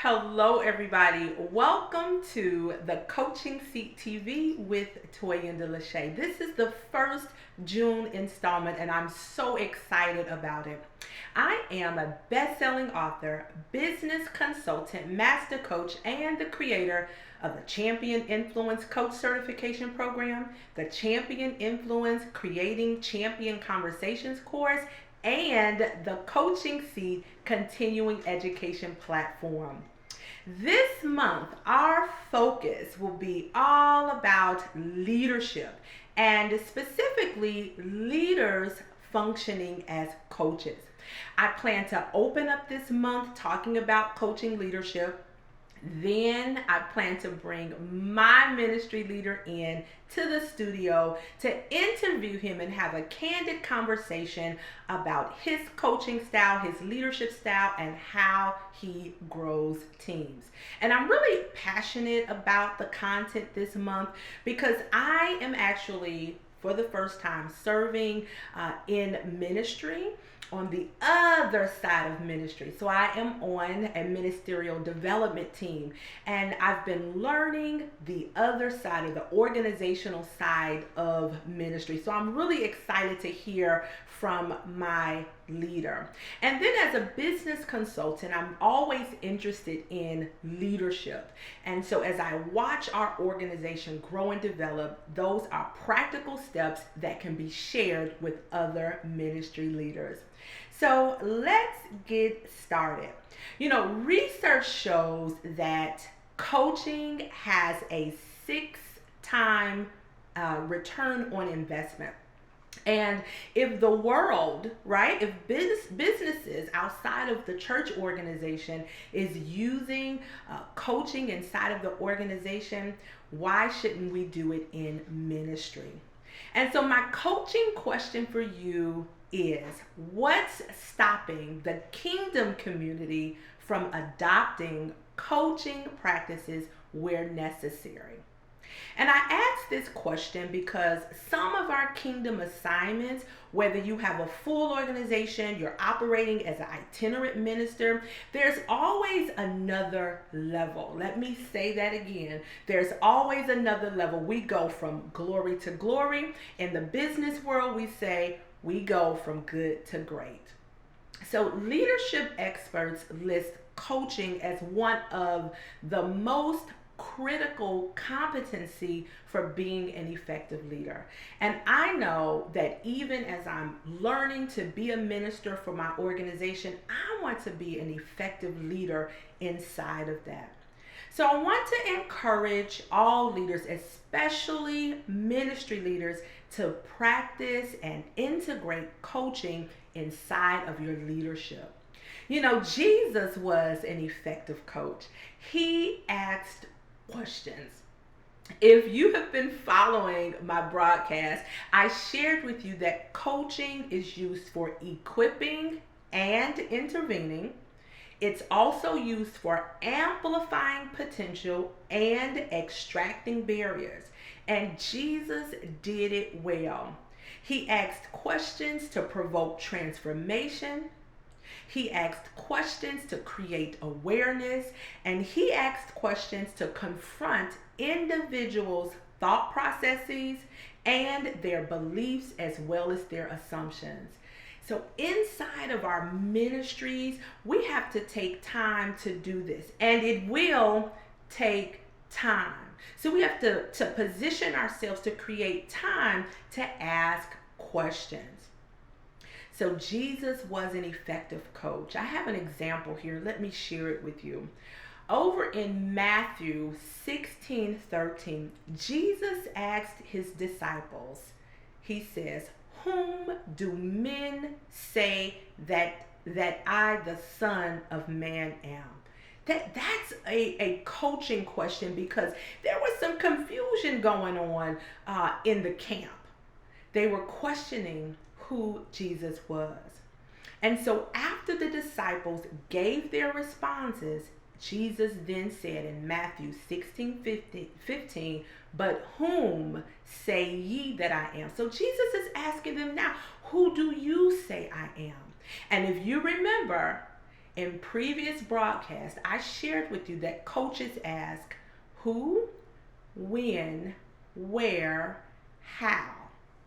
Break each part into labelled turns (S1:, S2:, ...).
S1: Hello, everybody. Welcome to the Coaching Seat TV with Toyinda. This is the first June installment, and I'm so excited about it. I am a best-selling author, business consultant, master coach, and the creator of the Champion Influence Coach Certification Program, the Champion Influence Creating Champion Conversations course, and the Coaching Seat Continuing Education platform. This month, our focus will be all about leadership and specifically leaders functioning as coaches. I plan to open up this month talking about coaching leadership. Then I plan to bring my ministry leader in to the studio to interview him and have a candid conversation about his coaching style, his leadership style, and how he grows teams. And I'm really passionate about the content this month because I am actually, for the first time, serving in ministry on the other side of ministry. So I am on a ministerial development team, and I've been learning the other side, of the organizational side of ministry. So I'm really excited to hear from my leader. And then as a business consultant, I'm always interested in leadership. And so as I watch our organization grow and develop, those are practical steps that can be shared with other ministry leaders. So let's get started. Research shows that coaching has a 6-time return on investment. And if the world, right, if businesses outside of the church organization is using coaching inside of the organization, why shouldn't we do it in ministry? And so my coaching question for you is, what's stopping the kingdom community from adopting coaching practices where necessary? And I ask this question because some of our kingdom assignments, whether you have a full organization, you're operating as an itinerant minister, there's always another level. Let me say that again. There's always another level. We go from glory to glory. In the business world, we say we go from good to great. So leadership experts list coaching as one of the most critical competency for being an effective leader. And I know that even as I'm learning to be a minister for my organization, I want to be an effective leader inside of that. So I want to encourage all leaders, especially ministry leaders, to practice and integrate coaching inside of your leadership. Jesus was an effective coach. He asked questions. If you have been following my broadcast, I shared with you that coaching is used for equipping and intervening. It's also used for amplifying potential and extracting barriers. And Jesus did it well. He asked questions to provoke transformation. He asked questions to create awareness, and he asked questions to confront individuals' thought processes and their beliefs as well as their assumptions. So inside of our ministries, we have to take time to do this, and it will take time. So we have to position ourselves to create time to ask questions. So Jesus was an effective coach. I have an example here. Let me share it with you. Over in Matthew 16:13, Jesus asked his disciples, he says, "Whom do men say that I, the Son of Man, am?" That's a coaching question because there was some confusion going on in the camp. They were questioning who Jesus was. And so after the disciples gave their responses, Jesus then said in Matthew 16:15, "But whom say ye that I am?" So Jesus is asking them now, who do you say I am? And if you remember, In previous broadcasts, I shared with you that coaches ask who, when, where, how,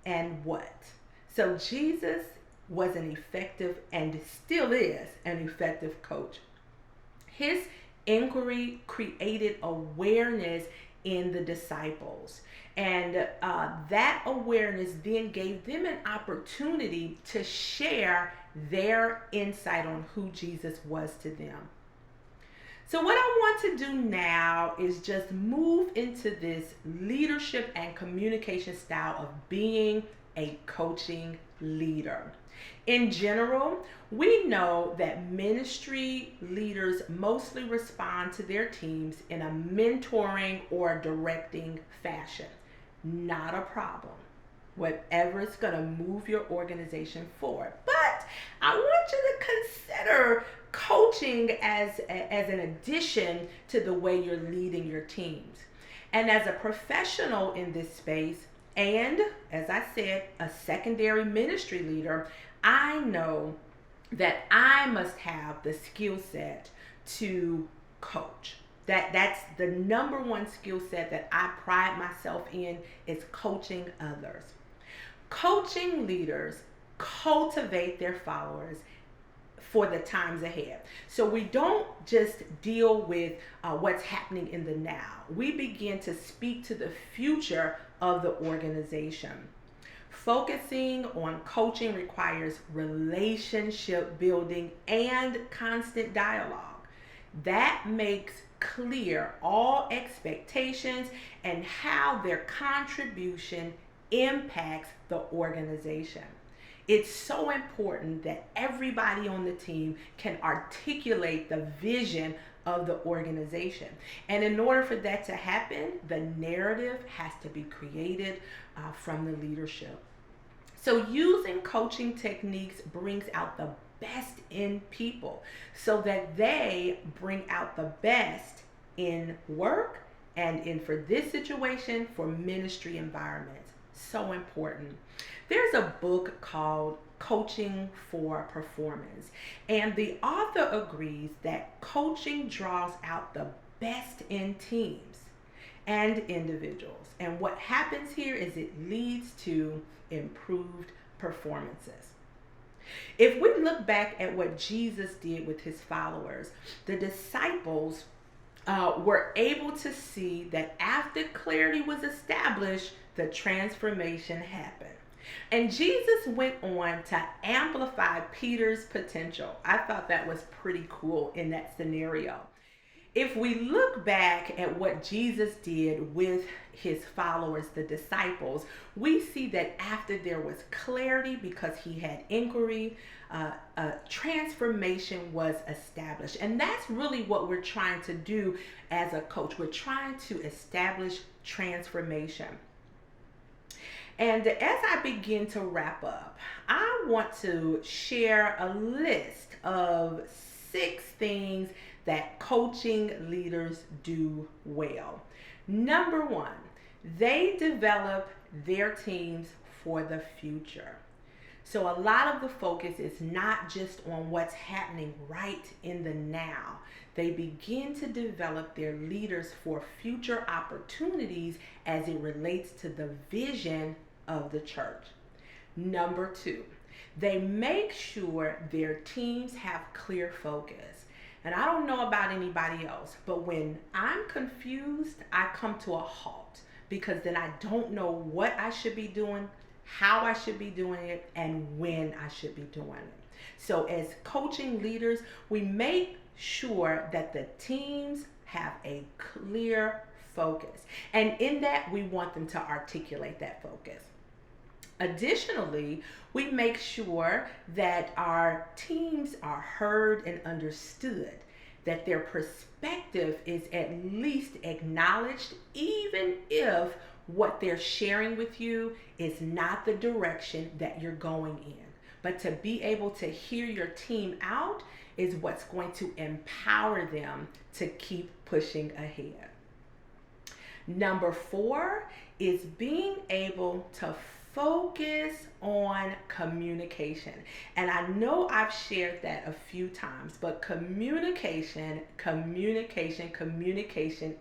S1: and what. So Jesus was an effective and still is an effective coach. His inquiry created awareness in the disciples. And that awareness then gave them an opportunity to share their insight on who Jesus was to them. So, what I want to do now is just move into this leadership and communication style of being a coaching leader. In general, we know that ministry leaders mostly respond to their teams in a mentoring or directing fashion. Not a problem. Whatever is going to move your organization forward. But I want you to consider coaching as an addition to the way you're leading your teams. And as a professional in this space, and as I said, a secondary ministry leader, I know that I must have the skill set to coach. That's the number one skill set that I pride myself in, is coaching others. Coaching leaders cultivate their followers for the times ahead. So we don't just deal with what's happening in the now. We begin to speak to the future of the organization. Focusing on coaching requires relationship building and constant dialogue. That makes clear all expectations and how their contribution impacts the organization. It's so important that everybody on the team can articulate the vision of the organization. And in order for that to happen, the narrative has to be created from the leadership. So using coaching techniques brings out the best in people so that they bring out the best in work and in, for this situation, for ministry environments. So important. There's a book called Coaching for Performance, and the author agrees that coaching draws out the best in teams and individuals. And what happens here is it leads to improved performances. If we look back at what Jesus did with his followers, the disciples were able to see that after clarity was established, the transformation happened. And Jesus went on to amplify Peter's potential. I thought that was pretty cool in that scenario. If we look back at what Jesus did with his followers, the disciples, we see that after there was clarity because he had inquiry, transformation was established. And that's really what we're trying to do as a coach. We're trying to establish transformation. And as I begin to wrap up, I want to share a list of 6 things that coaching leaders do well. Number 1, they develop their teams for the future. So a lot of the focus is not just on what's happening right in the now. They begin to develop their leaders for future opportunities as it relates to the vision of the church. Number 2, they make sure their teams have clear focus. And I don't know about anybody else, but when I'm confused, I come to a halt because then I don't know what I should be doing, how I should be doing it, and when I should be doing it. So as coaching leaders, we make sure that the teams have a clear focus. And in that, we want them to articulate that focus. Additionally, we make sure that our teams are heard and understood, that their perspective is at least acknowledged, even if what they're sharing with you is not the direction that you're going in. But to be able to hear your team out is what's going to empower them to keep pushing ahead. Number 4 is being able to focus on communication. And I know I've shared that a few times, but communication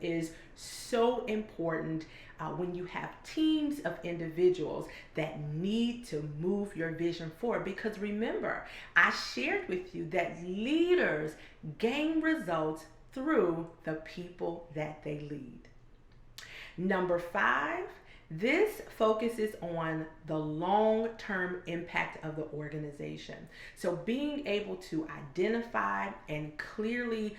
S1: is so important when you have teams of individuals that need to move your vision forward. Because remember, I shared with you that leaders gain results through the people that they lead. Number 5, this focuses on the long-term impact of the organization. So being able to identify and clearly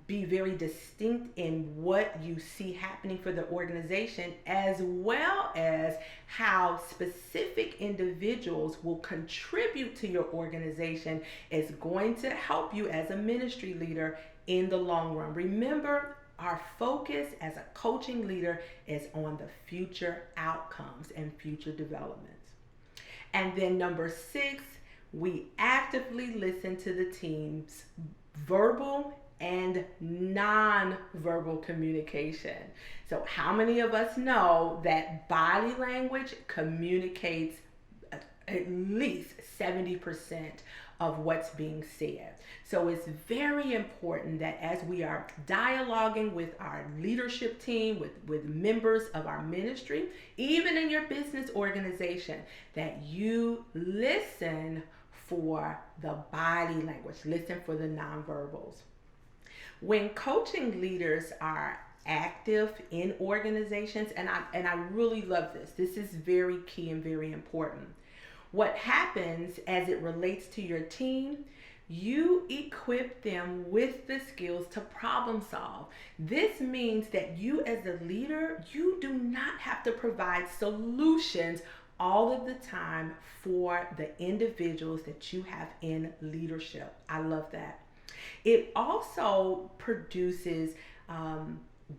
S1: be very distinct in what you see happening for the organization, as well as how specific individuals will contribute to your organization, is going to help you as a ministry leader in the long run. Remember, our focus as a coaching leader is on the future outcomes and future developments. And then number 6, we actively listen to the team's verbal and non-verbal communication. So how many of us know that body language communicates at least 70% of what's being said? So it's very important that as we are dialoguing with our leadership team, with members of our ministry, even in your business organization, that you listen for the body language, listen for the nonverbals. When coaching leaders are active in organizations, and I really love this. This is very key and very important. What happens as it relates to your team, you equip them with the skills to problem solve. This means that you as a leader, you do not have to provide solutions all of the time for the individuals that you have in leadership. I love that. It also produces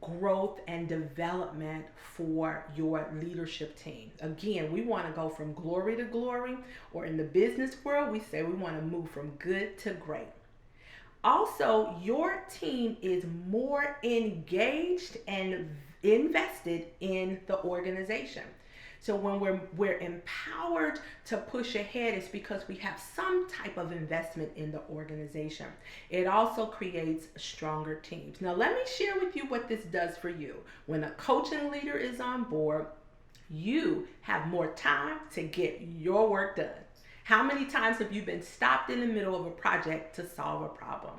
S1: growth and development for your leadership team. Again, we want to go from glory to glory, or in the business world, we say we want to move from good to great. Also, your team is more engaged and invested in the organization. So when we're empowered to push ahead, it's because we have some type of investment in the organization. It also creates stronger teams. Now, let me share with you what this does for you. When a coaching leader is on board, you have more time to get your work done. How many times have you been stopped in the middle of a project to solve a problem?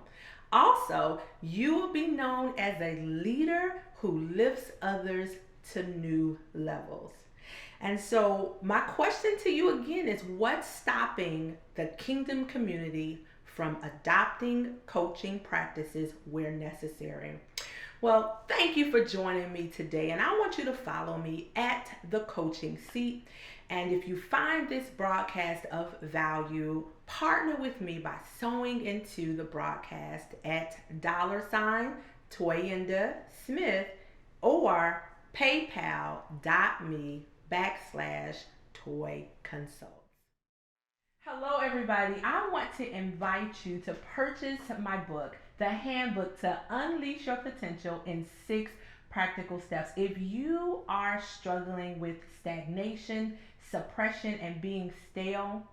S1: Also, you will be known as a leader who lifts others to new levels. And so my question to you again is, what's stopping the kingdom community from adopting coaching practices where necessary? Well, thank you for joining me today, and I want you to follow me at The Coaching Seat. And if you find this broadcast of value, partner with me by sewing into the broadcast at $Toyinda Smith or paypal.me/Toy Consult. Hello everybody, I want to invite you to purchase my book, The Handbook to Unleash Your Potential in 6 Practical Steps. If you are struggling with stagnation, suppression, and being stale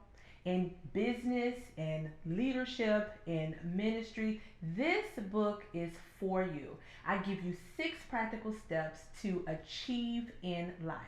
S1: in business and leadership and ministry, this book is for you. I give you 6 practical steps to achieve in life.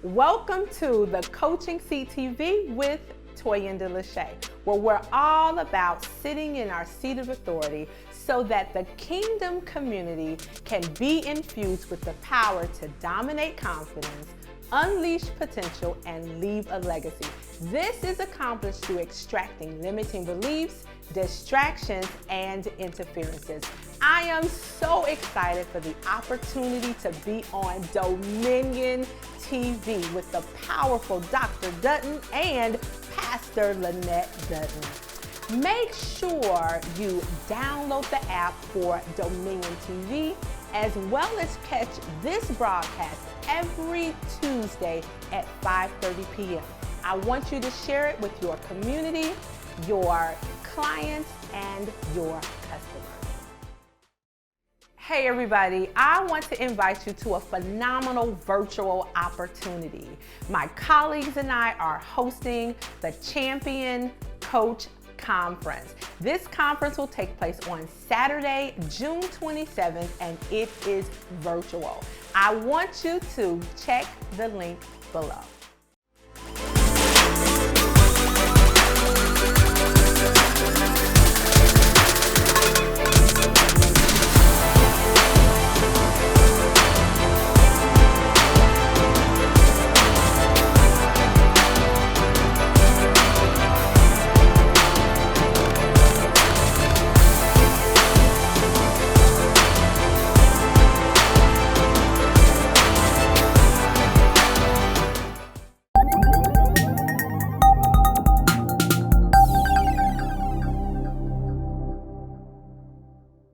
S1: Welcome to the Coaching Seat TV with Toyinda Lachey, where we're all about sitting in our seat of authority so that the kingdom community can be infused with the power to dominate confidence, unleash potential, and leave a legacy. This is accomplished through extracting limiting beliefs, distractions, and interferences. I am so excited for the opportunity to be on Dominion TV with the powerful Dr. Dutton and Pastor Lynette Dutton. Make sure you download the app for Dominion TV, as well as catch this broadcast every Tuesday at 5:30 p.m. I want you to share it with your community, your clients, and your customers. Hey everybody, I want to invite you to a phenomenal virtual opportunity. My colleagues and I are hosting the Champion Coach Conference. This conference will take place on Saturday, June 27th, and it is virtual. I want you to check the link below.